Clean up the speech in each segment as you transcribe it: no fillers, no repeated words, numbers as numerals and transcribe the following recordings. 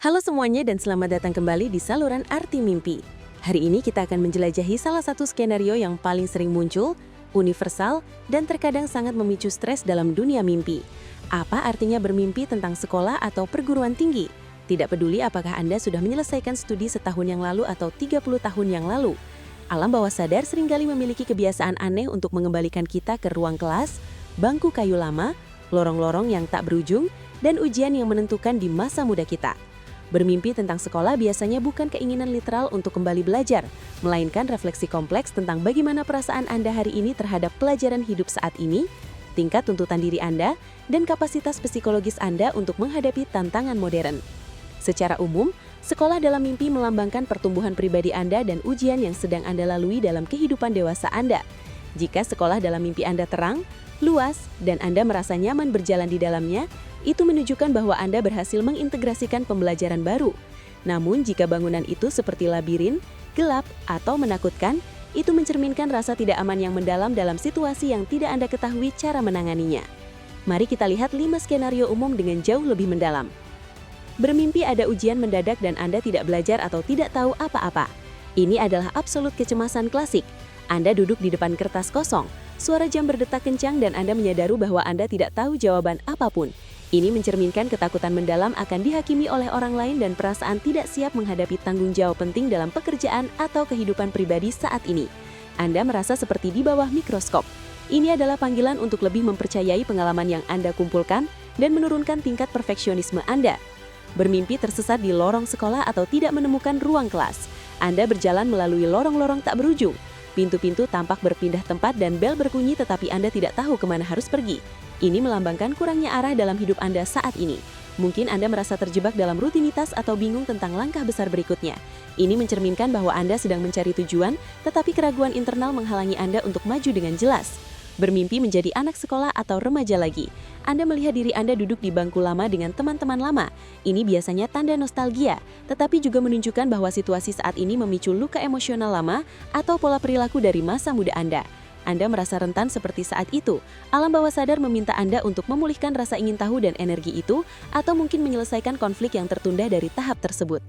Halo semuanya dan selamat datang kembali di saluran Arti Mimpi. Hari ini kita akan menjelajahi salah satu skenario yang paling sering muncul, universal, dan terkadang sangat memicu stres dalam dunia mimpi. Apa artinya bermimpi tentang sekolah atau perguruan tinggi? Tidak peduli apakah Anda sudah menyelesaikan studi setahun yang lalu atau 30 tahun yang lalu. Alam bawah sadar seringkali memiliki kebiasaan aneh untuk mengembalikan kita ke ruang kelas, bangku kayu lama, lorong-lorong yang tak berujung, dan ujian yang menentukan di masa muda kita. Bermimpi tentang sekolah biasanya bukan keinginan literal untuk kembali belajar, melainkan refleksi kompleks tentang bagaimana perasaan Anda hari ini terhadap pelajaran hidup saat ini, tingkat tuntutan diri Anda, dan kapasitas psikologis Anda untuk menghadapi tantangan modern. Secara umum, sekolah dalam mimpi melambangkan pertumbuhan pribadi Anda dan ujian yang sedang Anda lalui dalam kehidupan dewasa Anda. Jika sekolah dalam mimpi Anda terang, luas, dan Anda merasa nyaman berjalan di dalamnya, itu menunjukkan bahwa Anda berhasil mengintegrasikan pembelajaran baru. Namun, jika bangunan itu seperti labirin, gelap, atau menakutkan, itu mencerminkan rasa tidak aman yang mendalam dalam situasi yang tidak Anda ketahui cara menanganinya. Mari kita lihat 5 skenario umum dengan jauh lebih mendalam. Bermimpi ada ujian mendadak dan Anda tidak belajar atau tidak tahu apa-apa. Ini adalah absolut kecemasan klasik. Anda duduk di depan kertas kosong, suara jam berdetak kencang dan Anda menyadari bahwa Anda tidak tahu jawaban apapun. Ini mencerminkan ketakutan mendalam akan dihakimi oleh orang lain dan perasaan tidak siap menghadapi tanggung jawab penting dalam pekerjaan atau kehidupan pribadi saat ini. Anda merasa seperti di bawah mikroskop. Ini adalah panggilan untuk lebih mempercayai pengalaman yang Anda kumpulkan dan menurunkan tingkat perfeksionisme Anda. Bermimpi tersesat di lorong sekolah atau tidak menemukan ruang kelas. Anda berjalan melalui lorong-lorong tak berujung. Pintu-pintu tampak berpindah tempat dan bel berbunyi tetapi Anda tidak tahu kemana harus pergi. Ini melambangkan kurangnya arah dalam hidup Anda saat ini. Mungkin Anda merasa terjebak dalam rutinitas atau bingung tentang langkah besar berikutnya. Ini mencerminkan bahwa Anda sedang mencari tujuan, tetapi keraguan internal menghalangi Anda untuk maju dengan jelas. Bermimpi menjadi anak sekolah atau remaja lagi. Anda melihat diri Anda duduk di bangku lama dengan teman-teman lama. Ini biasanya tanda nostalgia, tetapi juga menunjukkan bahwa situasi saat ini memicu luka emosional lama atau pola perilaku dari masa muda Anda. Anda merasa rentan seperti saat itu. Alam bawah sadar meminta Anda untuk memulihkan rasa ingin tahu dan energi itu, atau mungkin menyelesaikan konflik yang tertunda dari tahap tersebut.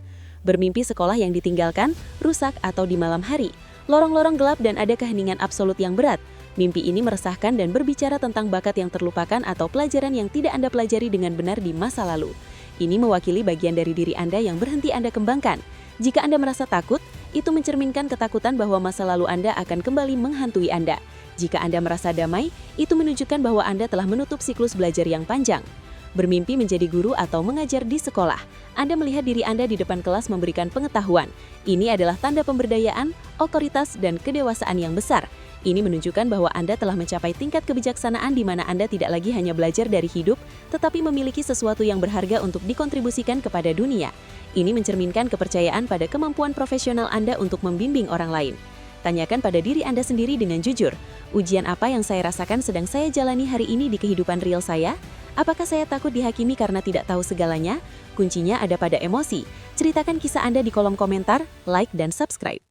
Bermimpi sekolah yang ditinggalkan, rusak, atau di malam hari. Lorong-lorong gelap dan ada keheningan absolut yang berat. Mimpi ini meresahkan dan berbicara tentang bakat yang terlupakan atau pelajaran yang tidak Anda pelajari dengan benar di masa lalu. Ini mewakili bagian dari diri Anda yang berhenti Anda kembangkan. Jika Anda merasa takut, itu mencerminkan ketakutan bahwa masa lalu Anda akan kembali menghantui Anda. Jika Anda merasa damai, itu menunjukkan bahwa Anda telah menutup siklus belajar yang panjang. Bermimpi menjadi guru atau mengajar di sekolah. Anda melihat diri Anda di depan kelas memberikan pengetahuan. Ini adalah tanda pemberdayaan, otoritas, dan kedewasaan yang besar. Ini menunjukkan bahwa Anda telah mencapai tingkat kebijaksanaan di mana Anda tidak lagi hanya belajar dari hidup, tetapi memiliki sesuatu yang berharga untuk dikontribusikan kepada dunia. Ini mencerminkan kepercayaan pada kemampuan profesional Anda untuk membimbing orang lain. Tanyakan pada diri Anda sendiri dengan jujur, ujian apa yang saya rasakan sedang saya jalani hari ini di kehidupan real saya? Apakah saya takut dihakimi karena tidak tahu segalanya? Kuncinya ada pada emosi. Ceritakan kisah Anda di kolom komentar, like, dan subscribe.